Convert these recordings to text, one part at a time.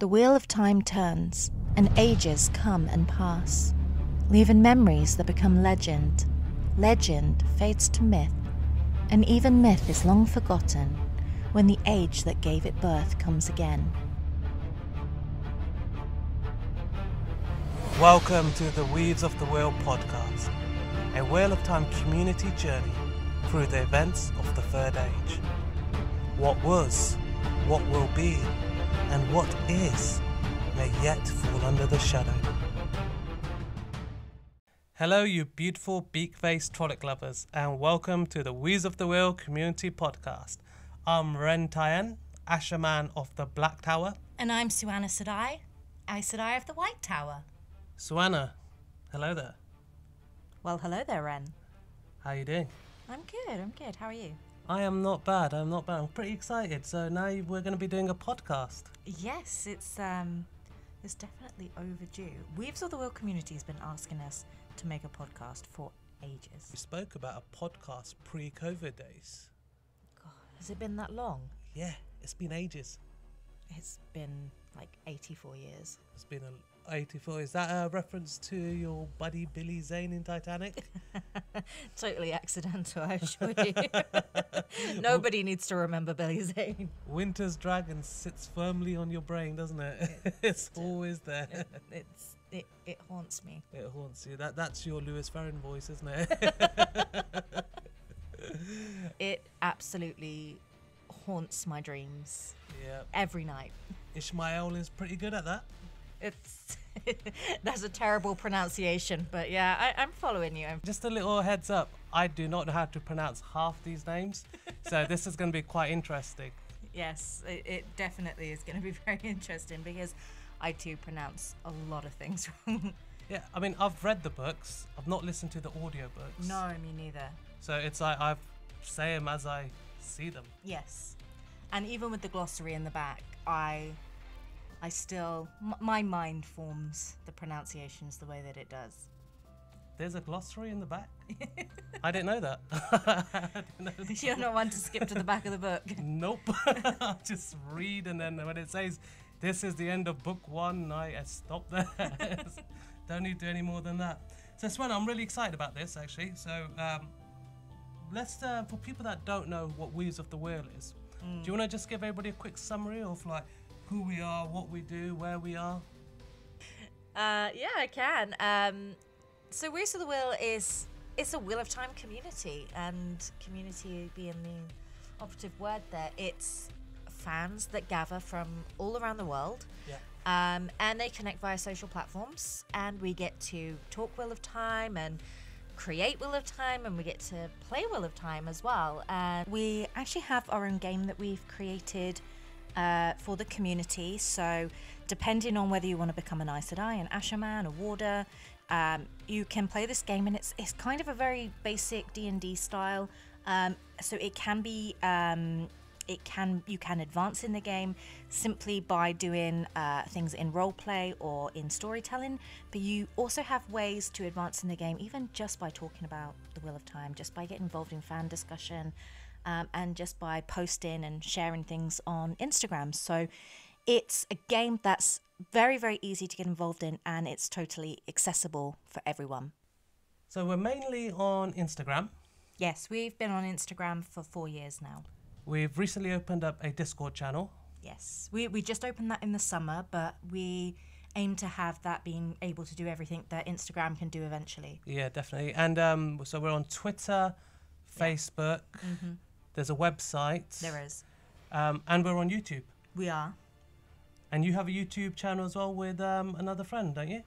The wheel of time turns, and ages come and pass, leaving memories that become legend. Legend fades to myth, and even myth is long forgotten when the age that gave it birth comes again. Welcome to the Weaves of the Wheel podcast, a Wheel of Time community journey through the events of the Third Age. What was, what will be, and what is may yet fall under the shadow. Hello, you beautiful beak-faced Trolloc lovers, and welcome to the Weaves of the Wheel community podcast. I'm Tyan, Asha'man of the Black Tower. And I'm Suana Sedai, Sedai of the White Tower. Suana, hello there. Well, hello there, Ren. How you doing? I'm good. How are you? I am not bad. I'm pretty excited. So now we're going to be doing a podcast. Yes, it's definitely overdue. Weaves of the Wheel community has been asking us to make a podcast for ages. We spoke about a podcast pre-COVID days. God, has it been that long? Yeah, it's been ages. It's been like 84 years. It's been 84. Is that a reference to your buddy Billy Zane in Titanic? Totally accidental, I assure you. Nobody needs to remember Billy Zane. Winter's Dragon sits firmly on your brain, doesn't it? It's always there. It haunts me. It haunts you. That's your Lewis Farron voice, isn't it? It absolutely haunts my dreams. Yeah. Every night. Ishmael is pretty good at that. That's a terrible pronunciation, but yeah, I'm following you. Just a little heads up, I do not know how to pronounce half these names, so this is going to be quite interesting. Yes, it definitely is going to be very interesting because I too pronounce a lot of things wrong. Yeah, I mean, I've read the books, I've not listened to the audiobooks. No, me neither. So it's like I say them as I see them. Yes, and even with the glossary in the back, I still, my mind forms the pronunciations the way that it does. There's a glossary in the back? I didn't know that. You're not one to skip to the back of the book. Nope. I'll just read, and then when it says, this is the end of book one, I stop there. Don't need to do any more than that. So Suana, I'm really excited about this, actually. So let's, for people that don't know what Weaves of the Wheel is, do you want to just give everybody a quick summary of like, who we are, what we do, where we are? Yeah, I can. So Weaves of the Wheel it's a Wheel of Time community, and community being the operative word there. It's fans that gather from all around the world. Yeah. And they connect via social platforms, and we get to talk Wheel of Time and create Wheel of Time, and we get to play Wheel of Time as well. And we actually have our own game that we've created for the community. So depending on whether you want to become an Aes Sedai, an Asha'man, a warder, you can play this game, and it's kind of a very basic D&D style. So it can be you can advance in the game simply by doing things in roleplay or in storytelling, but you also have ways to advance in the game even just by talking about the Wheel of Time, just by getting involved in fan discussion, and just by posting and sharing things on Instagram. So it's a game that's very, very easy to get involved in, and it's totally accessible for everyone. So we're mainly on Instagram. Yes, we've been on Instagram for 4 years now. We've recently opened up a Discord channel. Yes, we just opened that in the summer, but we aim to have that being able to do everything that Instagram can do eventually. Yeah, definitely. And so we're on Twitter, Facebook. Yeah. Mm-hmm. There's a website. There is. And we're on YouTube. We are. And you have a YouTube channel as well with another friend, don't you?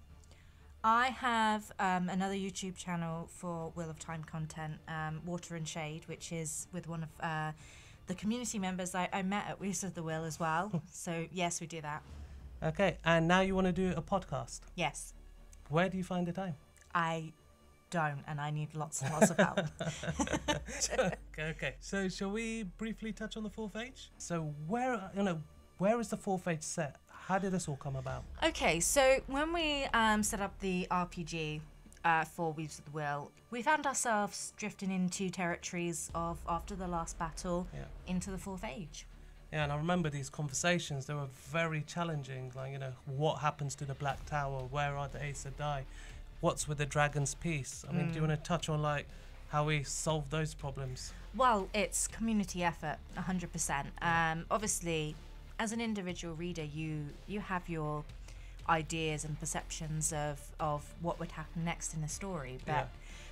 I have another YouTube channel for Wheel of Time content, Water and Shade, which is with one of the community members I met at Weaves of the Wheel as well. So yes, we do that. Okay, and now you want to do a podcast? Yes. Where do you find the time? I don't, and I need lots and lots of help. Okay. So shall we briefly touch on the fourth age? So where is the fourth age set? How did this all come about? Okay, so when we set up the RPG for Weaves of the Wheel, we found ourselves drifting into territories of after the last battle into the fourth age. Yeah, and I remember these conversations. They were very challenging. Like, you know, what happens to the Black Tower? Where are the Aes Sedai? What's with the Dragon's Peace? I mean, do you want to touch on like how we solve those problems? Well, it's community effort, 100%. Obviously, as an individual reader, you have your ideas and perceptions of what would happen next in a story. But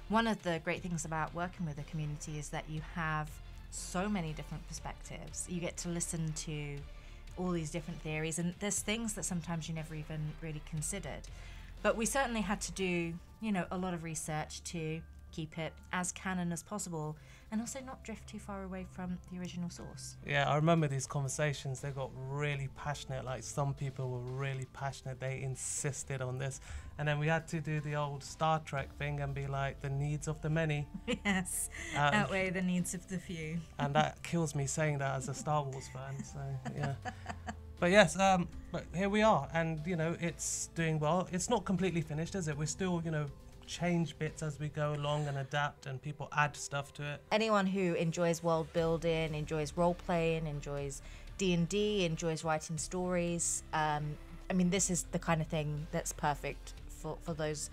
one of the great things about working with a community is that you have so many different perspectives. You get to listen to all these different theories, and there's things that sometimes you never even really considered. But we certainly had to do, you know, a lot of research to keep it as canon as possible and also not drift too far away from the original source. Yeah, I remember these conversations. They got really passionate. Like, some people were really passionate. They insisted on this. And then we had to do the old Star Trek thing and be like, the needs of the many. Yes, outweigh the needs of the few. And that kills me saying that as a Star Wars fan. So, yeah. But yes, but here we are. And, you know, it's doing well. It's not completely finished, is it? We're still, you know, change bits as we go along and adapt, and people add stuff to it. Anyone who enjoys world building, enjoys role playing, enjoys D&D, enjoys writing stories, I mean, this is the kind of thing that's perfect for those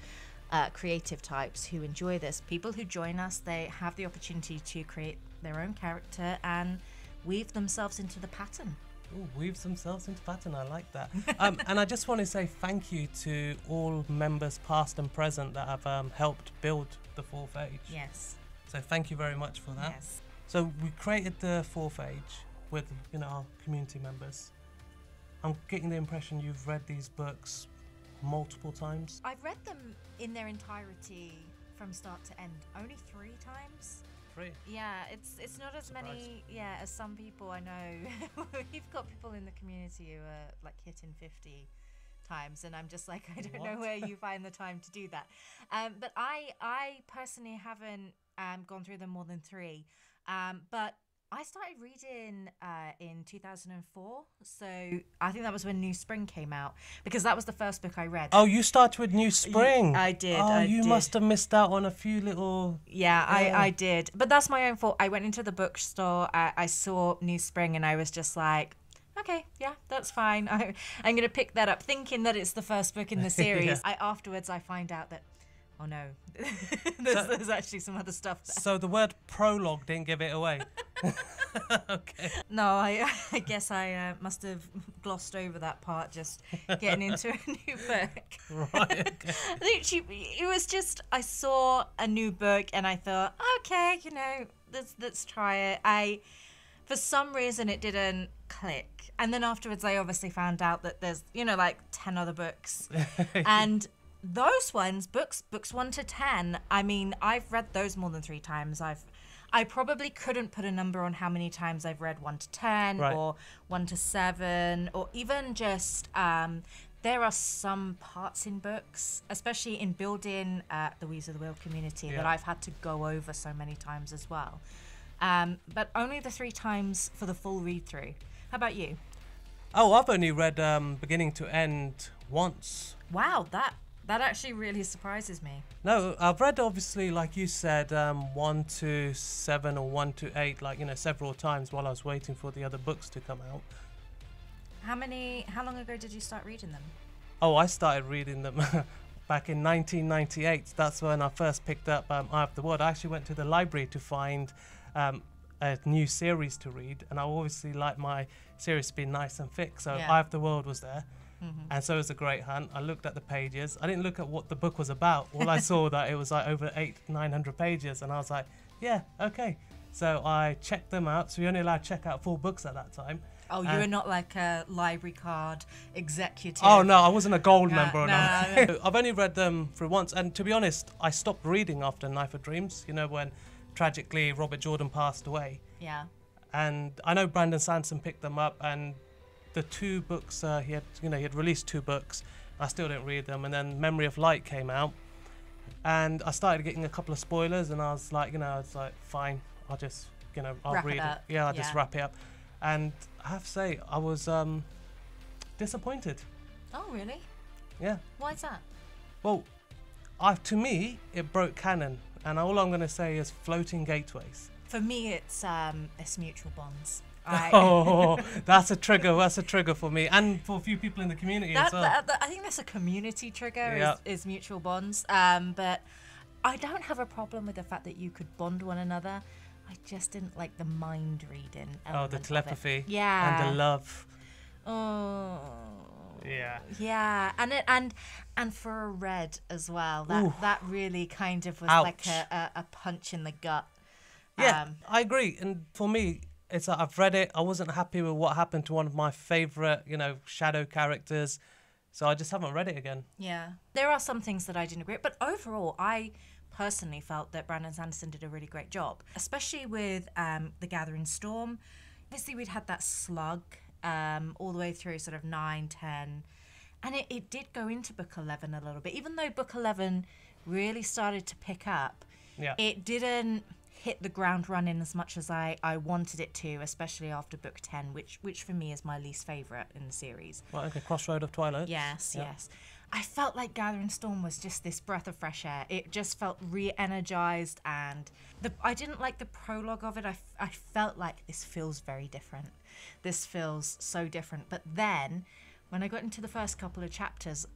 creative types who enjoy this. People who join us, they have the opportunity to create their own character and weave themselves into the pattern. Ooh, weaves themselves into pattern. I like that. And I just want to say thank you to all members, past and present, that have helped build the fourth age. Yes. So thank you very much for that. Yes. So we created the fourth age with, you know, our community members. I'm getting the impression you've read these books multiple times. I've read them in their entirety from start to end, only 3 times. 3? Yeah, it's not as many, as some people I know. We've got people in the community who are like hitting 50 times, and I'm just like, I don't know where you find the time to do that. But I personally haven't gone through them more than 3. But I started reading in 2004, so I think that was when New Spring came out, because that was the first book I read. Oh, you started with New Spring. I did. Oh, I you did. must have missed out on a few little... Yeah, I did. But that's my own fault. I went into the bookstore, I saw New Spring, and I was just like, okay, yeah, that's fine. I'm going to pick that up, thinking that it's the first book in the series. Afterwards, I find out that, oh no, there's actually some other stuff there. So the word prologue didn't give it away. Okay. No, I guess I must have glossed over that part, just getting into a new book. Right, okay. I think it was just, I saw a new book and I thought, okay, you know, let's try it. For some reason, it didn't click. And then afterwards, I obviously found out that there's, you know, like 10 other books. And those ones, books 1 to 10, I mean, I've read those more than 3 times. I probably couldn't put a number on how many times I've read 1 to 10 Right. or 1 to 7, or even just there are some parts in books, especially in building the Weaves of the Wheel community, that I've had to go over so many times as well. But only the 3 times for the full read through. How about you? Oh, I've only read beginning to end once. Wow, that actually really surprises me. No, I've read, obviously, like you said, 1 to 7 or 1 to 8, like, you know, several times while I was waiting for the other books to come out. How long ago did you start reading them? Oh, I started reading them back in 1998. That's when I first picked up Eye of the World. I actually went to the library to find a new series to read, and I obviously like my series to be nice and thick, so Eye of the World was there. And so it was a great hunt. I looked at the pages. I didn't look at what the book was about. All I saw that it was like over 800-900 pages, and I was like, yeah, okay. So I checked them out. So you're only allowed to check out 4 books at that time. Oh, you were not like a library card executive. Oh no, I wasn't a gold member or no. nothing. I've only read them through once, and to be honest, I stopped reading after Knife of Dreams. You know, when tragically Robert Jordan passed away. Yeah. And I know Brandon Sanderson picked them up, and the 2 books he had released 2 books. I still didn't read them, and then Memory of Light came out, and I started getting a couple of spoilers, and I was like, fine, I'll just, I'll Wrap read it up. Yeah, I'll just wrap it up. And I have to say, I was disappointed. Oh, really? Yeah. Why is that? Well, to me, it broke canon, and all I'm going to say is floating gateways. For me, it's mutual bonds. Oh, that's a trigger. That's a trigger for me and for a few people in the community as well. I think that's a community trigger, Yeah. is mutual bonds. But I don't have a problem with the fact that you could bond one another. I just didn't like the mind reading Oh, element the of it. telepathy. Yeah. And the love. Oh. Yeah. Yeah, and for a red as well. That really kind of was Ouch. like a punch in the gut. Yeah, I agree. And for me, it's like I've read it. I wasn't happy with what happened to one of my favorite, shadow characters. So I just haven't read it again. Yeah. There are some things that I didn't agree with, but overall, I personally felt that Brandon Sanderson did a really great job, especially with The Gathering Storm. Obviously, we'd had that slug all the way through sort of 9, 10. And it did go into book 11 a little bit. Even though book 11 really started to pick up, Yeah. it didn't hit the ground running as much as I wanted it to, especially after book 10, which for me is my least favourite in the series. Well, okay, Crossroad of Twilight. Yes, Yeah. yes. I felt like Gathering Storm was just this breath of fresh air. It just felt re-energized, and I didn't like the prologue of it. I felt like this feels very different. This feels so different. But then, when I got into the first couple of chapters,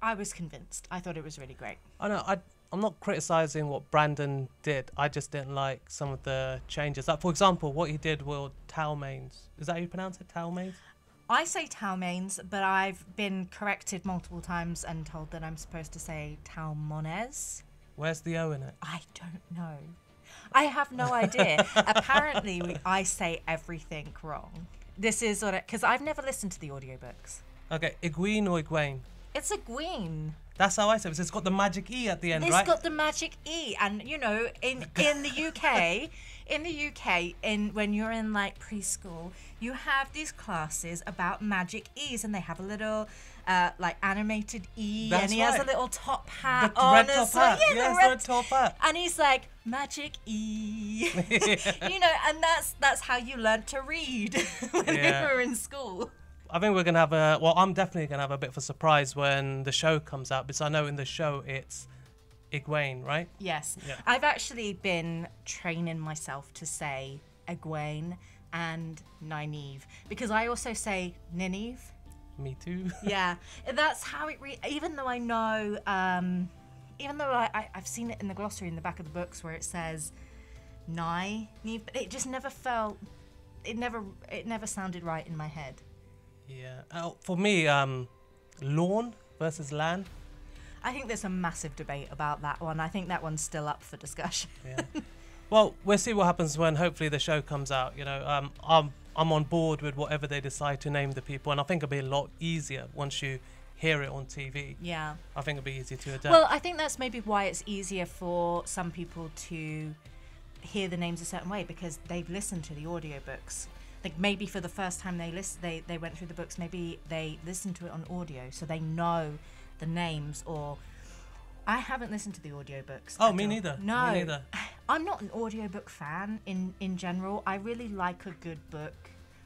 I was convinced. I thought it was really great. I know. I'm not criticizing what Brandon did. I just didn't like some of the changes. Like, for example, what he did with Talmains. Is that how you pronounce it? Talmains? I say Talmains, but I've been corrected multiple times and told that I'm supposed to say Talmones. Where's the O in it? I don't know. I have no idea. Apparently, I say everything wrong. This is what because I've never listened to the audiobooks. Okay, Egwene or Egwene? It's a Gwyn. That's how I say it. It's got the magic E at the end, It's right? got the magic E, and in the UK, when you're in like preschool, you have these classes about magic E's, and they have a little like animated E, That's and he has a right. little top hat The on. red as top well. hat. Yeah, Yes, the the red red top hat. And he's like, magic E. And that's how you learnt to read when Yeah. you were in school. I think we're going to have I'm definitely going to have a bit of a surprise when the show comes out, because I know in the show it's Egwene, right? Yes. Yeah. I've actually been training myself to say Egwene and Nynaeve, because I also say Nynaeve. Me too. Yeah, that's how it even though I know, even though I've seen it in the glossary in the back of the books where it says Nynaeve, but it just never felt, it never sounded right in my head. Yeah. For me, Lorne versus Lan. I think there's a massive debate about that one. I think that one's still up for discussion. Yeah. Well, we'll see what happens when hopefully the show comes out. I'm on board with whatever they decide to name the people, and I think it'll be a lot easier once you hear it on TV. Yeah. I think it'll be easier to adapt. Well, I think that's maybe why it's easier for some people to hear the names a certain way, because they've listened to the audiobooks. Like maybe for the first time they went through the books, maybe they listened to it on audio, so they know the names. Or I haven't listened to the audiobooks. Oh, me neither. No, Me neither. I'm not an audiobook fan in general. I really like a good book.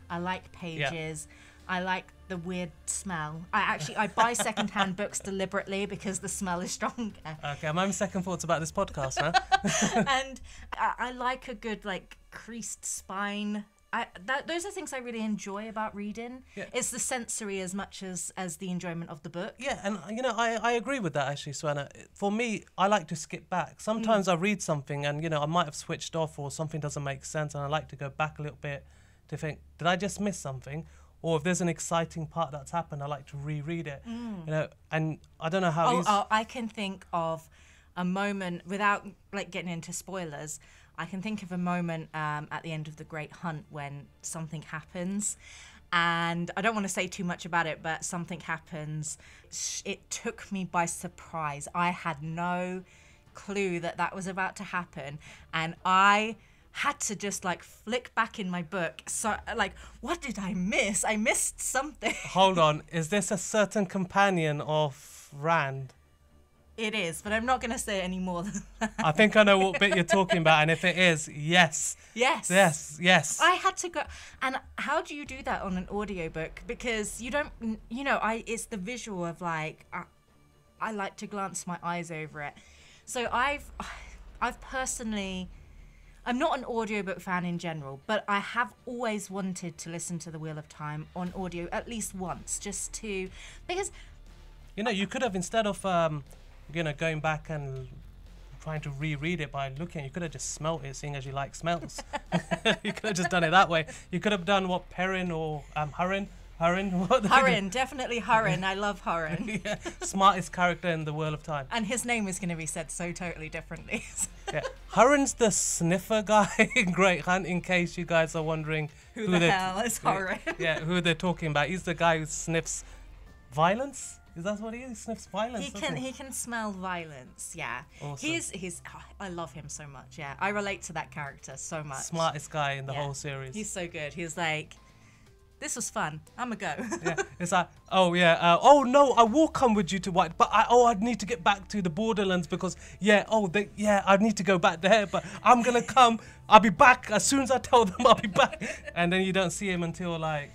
I like pages. I like the weird smell. I buy secondhand books deliberately because the smell is stronger. Okay, I'm having second thoughts about this podcast now. And I like a good like creased spine. Those are things I really enjoy about reading. Yeah. It's the sensory as much as the enjoyment of the book. Yeah, and I agree with that actually, Suana. For me, I like to skip back. Sometimes I read something and I might have switched off, or something doesn't make sense, and I like to go back a little bit to think, did I just miss something? Or if there's an exciting part that's happened, I like to reread it. And I don't know how I can think of a moment, without like getting into spoilers, I can think of a moment at the end of The Great Hunt when something happens, and I don't want to say too much about it, but something happens. It took me by surprise. I had no clue that was about to happen, and I had to just like flick back in my book. So like, what did I miss? I missed something. Hold on, is this a certain companion of Rand? It is, but I'm not going to say any more than that. I think I know what bit you're talking about, and if it is, yes. Yes. Yes, yes. I had to go. And how do you do that on an audiobook? Because you don't, it's the visual of like, I like to glance my eyes over it. So I've personally, I'm not an audiobook fan in general, but I have always wanted to listen to The Wheel of Time on audio at least once, just to, because You know, you could have, instead of going back and trying to reread it by looking, you could have just smelt it, seeing as you like smells. You could have just done it that way. You could have done what Perrin or Hurrin. Hurrin, definitely Hurrin. I love Hurrin. Yeah, smartest character in the Wheel of Time. And his name is going to be said so totally differently. Yeah. Hurrin's the sniffer guy in Great Hunt, in case you guys are wondering who the hell is Hurrin? Yeah, who they're talking about. He's the guy who sniffs violence. Is that what he is? He sniffs violence. He can smell violence. Yeah. Awesome. I love him so much. Yeah, I relate to that character so much. Smartest guy in the whole series. He's so good. He's like, this was fun. I'ma go. Yeah, it's like, oh yeah, oh no, I will come with you to White, but I need to get back to the Borderlands because I need to go back there, but I'm gonna come. I'll be back as soon as I tell them I'll be back, and then you don't see him until like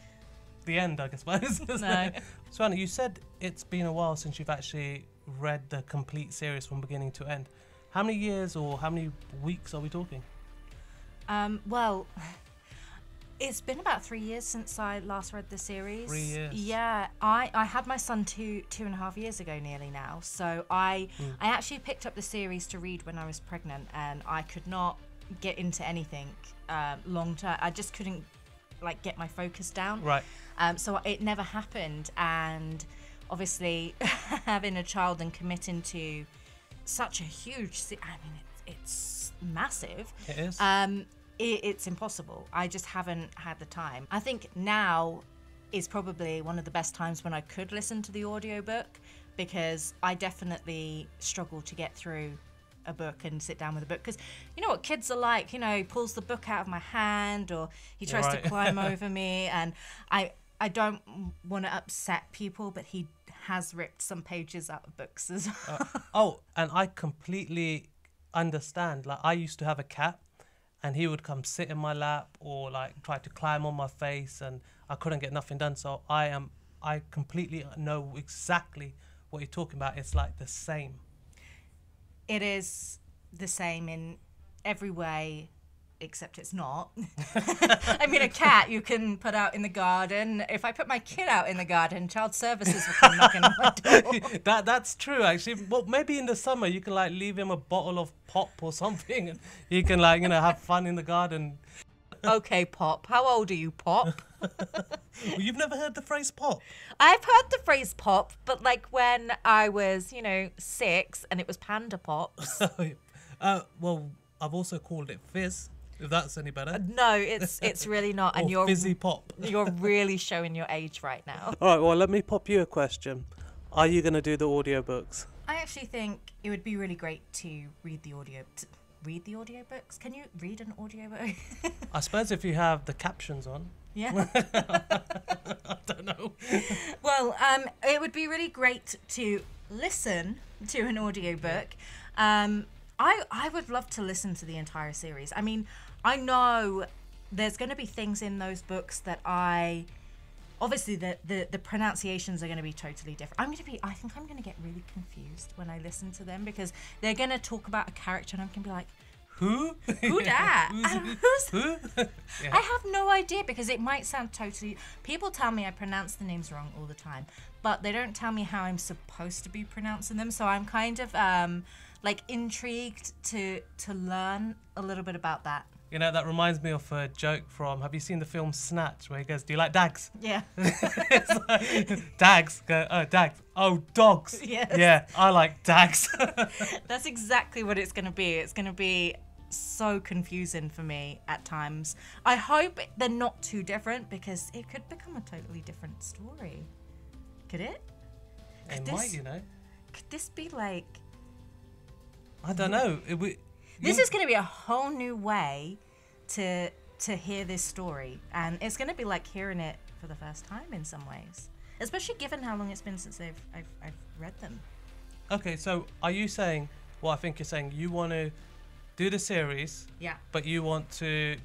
the end, I suppose. No. Suana, you said it's been a while since you've actually read the complete series from beginning to end. How many years or how many weeks are we talking? Well, it's been about 3 years since I last read the series. 3 years. Yeah, I had my son two and a half years ago nearly now. So I actually picked up the series to read when I was pregnant, and I could not get into anything long term. I just couldn't get my focus down. Right. So it never happened, and obviously having a child and committing to such a huge, it's massive. It is. It's impossible. I just haven't had the time. I think now is probably one of the best times when I could listen to the audiobook, because I definitely struggle to get through a book and sit down with a book, because you know what kids are like, he pulls the book out of my hand, or he tries to climb over me, and I don't want to upset people, but he has ripped some pages out of books as well. And I completely understand. Like, I used to have a cat, and he would come sit in my lap or try to climb on my face, and I couldn't get nothing done. So I completely know exactly what you're talking about. It's like the same. It is the same in every way, except it's not. I mean, a cat you can put out in the garden. If I put my kid out in the garden, child services will come knocking on my door. That's true, actually. Well, maybe in the summer you can leave him a bottle of pop or something, and he can have fun in the garden. Okay, Pop. How old are you, Pop? Well, you've never heard the phrase pop? I've heard the phrase pop, but when I was, 6 and it was Panda Pops. Well, I've also called it fizz, if that's any better. No, it's really not. Or and you're fizzy pop. You're really showing your age right now. All right, well, let me pop you a question. Are you going to do the audiobooks? I actually think it would be really great to read the audiobooks. Can you read an audiobook? I suppose if you have the captions on. Yeah. I don't know. Well, it would be really great to listen to an audiobook. I would love to listen to the entire series. I mean, I know there's going to be things in those books that obviously the pronunciations are going to be totally different. I think I'm going to get really confused when I listen to them, because they're going to talk about a character and I'm going to be like, who? Who dat? Who? Yeah. I have no idea, because it might sound totally... People tell me I pronounce the names wrong all the time, but they don't tell me how I'm supposed to be pronouncing them. So I'm kind of intrigued to learn a little bit about that. That reminds me of a joke from... Have you seen the film Snatch, where he goes, "Do you like dags?" Yeah. It's like, dags. Oh, dags. Oh, dogs. Yes. Yeah, I like dags. That's exactly what it's going to be. It's going to be so confusing for me at times. I hope they're not too different, because it could become a totally different story. Could it? It might, Could this be like... I don't know. This is going to be a whole new way to hear this story, and it's going to be like hearing it for the first time in some ways, especially given how long it's been since I've read them. Okay, so are you saying, well, I think you're saying you want to do the series, yeah, but you want to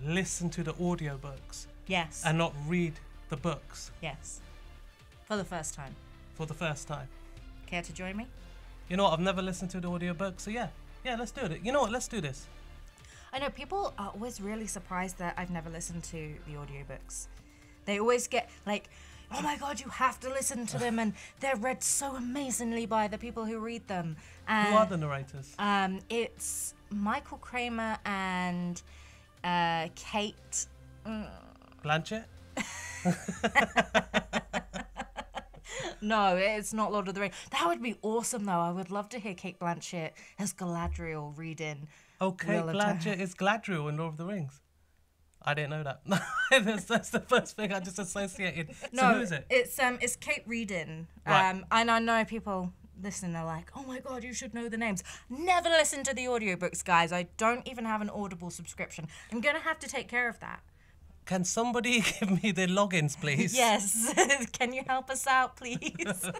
listen to the audiobooks, yes, and not read the books, yes, for the first time. For the first time. Care to join me? You know what? I've never listened to the audiobook, so yeah, let's do it. You know what? Let's do this. I know people are always really surprised that I've never listened to the audiobooks. They always get like, oh my God, you have to listen to them, and they're read so amazingly by the people who read them. Who are the narrators? It's Michael Kramer and Kate Blanchett? No, it's not Lord of the Rings. That would be awesome, though. I would love to hear Kate Blanchett as Galadriel reading. Oh, Kate Blanchett is Galadriel in Lord of the Rings. I didn't know that. that's the first thing I just associated. No, so who is it? It's Kate reading. Right. And I know people listening are like, oh my God, you should know the names. Never listen to the audiobooks, guys. I don't even have an Audible subscription. I'm going to have to take care of that. Can somebody give me the logins, please? Yes. Can you help us out, please?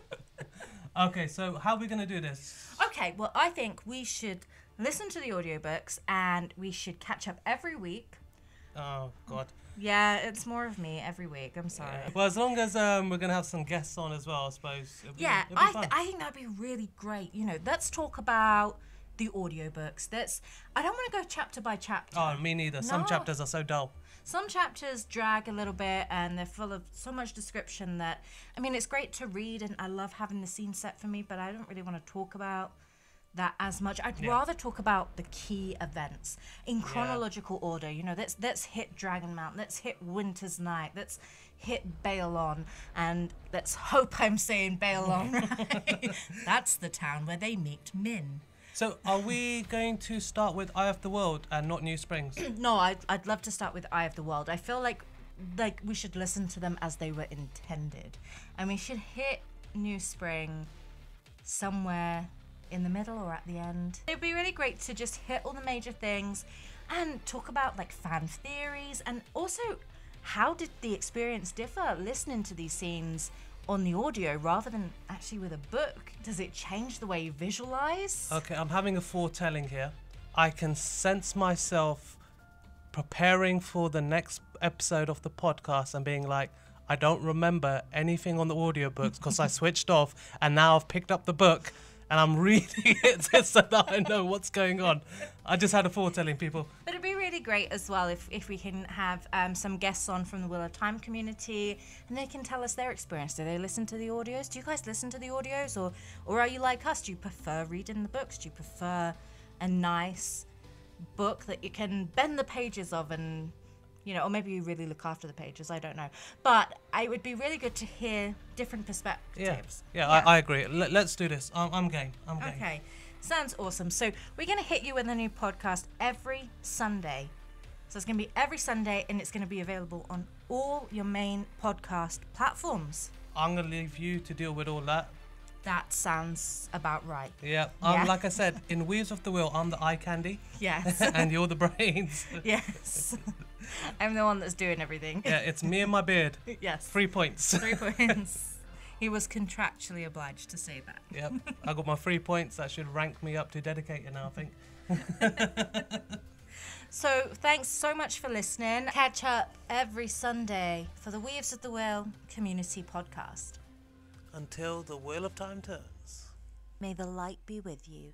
Okay, so how are we going to do this? Okay, well, I think we should listen to the audiobooks and we should catch up every week. Oh, God. Yeah, it's more of me every week. I'm sorry. Yeah. Well, as long as we're going to have some guests on as well, I suppose. It'll be fun. I think that'd be really great. You know, let's talk about the audiobooks. I don't want to go chapter by chapter. Oh, me neither. Some No. chapters are so dull. Some chapters drag a little bit and they're full of so much description that, I mean, it's great to read and I love having the scene set for me, but I don't really want to talk about that as much. I'd rather talk about the key events in chronological order. You know, let's hit Dragon Mountain, let's hit Winter's Night, let's hit Baelon, and let's hope I'm saying Baelon right. That's the town where they meet Min. So are we going to start with Eye of the World and not New Springs? No, I'd love to start with Eye of the World. I feel like we should listen to them as they were intended. And we should hit New Spring somewhere in the middle or at the end. It'd be really great to just hit all the major things and talk about like fan theories, and also how did the experience differ listening to these scenes on the audio rather than actually with a book? Does it change the way you visualize? Okay, I'm having a foretelling here. I can sense myself preparing for the next episode of the podcast and being like, I don't remember anything on the audiobooks because I switched off, and now I've picked up the book and I'm reading it just so that I know what's going on. I just had a foretelling, people. But it'd be really great as well if we can have some guests on from the Wheel of Time community, and they can tell us their experience. Do they listen to the audios? Do you guys listen to the audios, or are you like us? Do you prefer reading the books? Do you prefer a nice book that you can bend the pages of and, you know, or maybe you really look after the pages, I don't know. But it would be really good to hear different perspectives. Yeah. I agree. Let's do this. I'm game. I'm game. Okay, sounds awesome. So we're going to hit you with a new podcast every Sunday. So it's going to be every Sunday, and it's going to be available on all your main podcast platforms. I'm going to leave you to deal with all that. That sounds about right. Yeah. Yeah. Like I said, in Wheels of the Wheel, I'm the eye candy. Yes. And you're the brains. Yes. I'm the one that's doing everything. Yeah, it's me and my beard. Yes. 3 points. 3 points. He was contractually obliged to say that. Yep. I got my 3 points. That should rank me up to dedicated now, I think. So thanks so much for listening. Catch up every Sunday for the Weaves of the Wheel Community Podcast. Until the Wheel of Time turns. May the light be with you.